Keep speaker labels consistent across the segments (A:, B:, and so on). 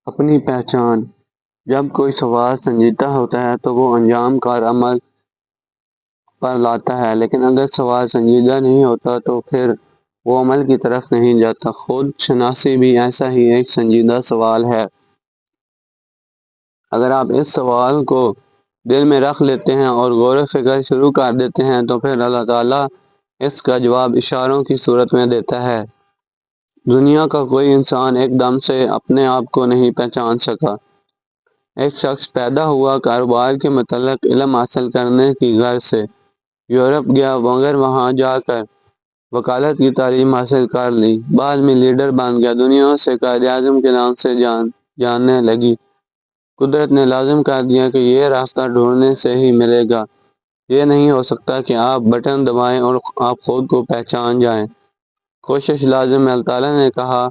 A: اپنی پہچان۔ جب کوئی سوال سنجیدہ ہوتا ہے تو وہ انجام کار عمل پر لاتا ہے، لیکن اگر سوال سنجیدہ نہیں ہوتا تو پھر وہ عمل کی طرف نہیں جاتا۔ خود شناسی بھی ایسا ہی ایک سنجیدہ سوال ہے۔ اگر آپ اس سوال کو دل میں رکھ لیتے ہیں اور غور و فکر شروع کر دیتے ہیں تو پھر اللہ تعالیٰ اس کا جواب اشاروں کی صورت میں دیتا ہے۔ دنیا کا کوئی انسان ایک دم سے اپنے آپ کو نہیں پہچان سکا۔ ایک شخص پیدا ہوا کاروبار کے متعلق علم حاصل کرنے کی غرض سے، یورپ گیا، مگر وہاں جا کر وکالت کی تعلیم حاصل کر لی، بعد میں لیڈر بن گیا، دنیا اسے قائد اعظم کے نام سے جاننے لگی۔ قدرت نے لازم کر دیا کہ یہ راستہ ڈھونڈنے سے ہی ملے گا۔ یہ نہیں ہو سکتا کہ آپ بٹن دبائیں اور آپ خود کو پہچان جائیں۔ کوشش لازم ہے۔ اللہ تعالیٰ نے کہا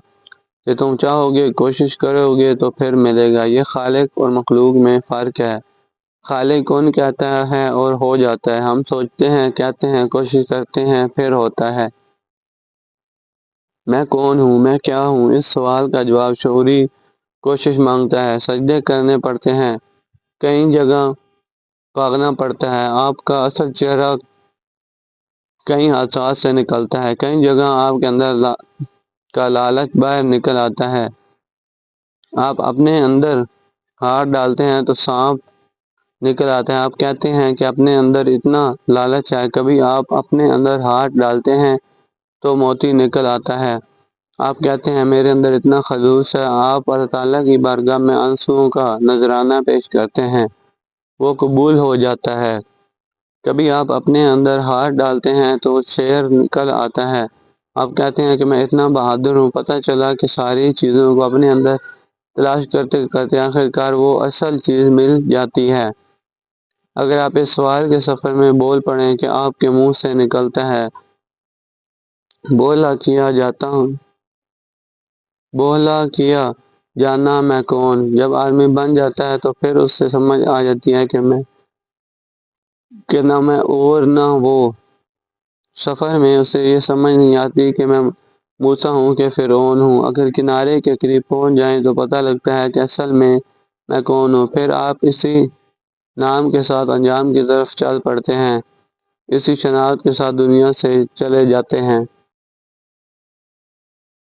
A: کہ تم چاہو گے، کوشش کرو گے تو پھر ملے گا۔ یہ خالق اور مخلوق میں فرق ہے۔ خالق کون کہتا ہے اور ہو جاتا ہے، ہم سوچتے ہیں، کہتے ہیں، کوشش کرتے ہیں، پھر ہوتا ہے۔ میں کون ہوں، میں کیا ہوں، اس سوال کا جواب شعوری کوشش مانگتا ہے۔ سجدے کرنے پڑتے ہیں، کئی جگہ بھاگنا پڑتا ہے، آپ کا اصل چہرہ کئی حادثات سے نکلتا ہے، کئی جگہ آپ کے اندر کا لالچ باہر نکل آتا ہے۔ آپ اپنے اندر ہاتھ ڈالتے ہیں تو سانپ نکل آتا ہے۔ آپ کہتے ہیں کہ اپنے اندر اتنا لالچ ہے، کبھی آپ اپنے اندر ہاتھ ڈالتے ہیں تو موتی نکل آتا ہے۔ آپ کہتے ہیں میرے اندر اتنا خلوص ہے، آپ اللہ تعالیٰ کی بارگاہ میں آنسوؤں کا نذرانہ پیش کرتے ہیں، وہ قبول ہو جاتا ہے۔ کبھی آپ اپنے اندر ہاتھ ڈالتے ہیں تو شیر نکل آتا ہے۔ آپ کہتے ہیں کہ میں اتنا بہادر ہوں، پتہ چلا کہ ساری چیزوں کو اپنے اندر تلاش کرتے کرتے آخرکار وہ اصل چیز مل جاتی ہے۔ اگر آپ اس سوال کے سفر میں بول پڑیں کہ آپ کے منہ سے نکلتا ہے، بولا کیا جانا میں کون، جب آدمی بن جاتا ہے تو پھر اس سے سمجھ آ جاتی ہے کہ نہ میں اور نہ وہ۔ سفر میں اسے یہ سمجھ نہیں آتی کہ میں موسیٰ ہوں کہ فرعون ہوں۔ اگر کنارے کے قریب پہنچ جائیں تو پتہ لگتا ہے کہ اصل میں کون ہوں۔ پھر آپ اسی نام کے ساتھ انجام کی طرف چل پڑتے ہیں، اسی شناخت کے ساتھ دنیا سے چلے جاتے ہیں۔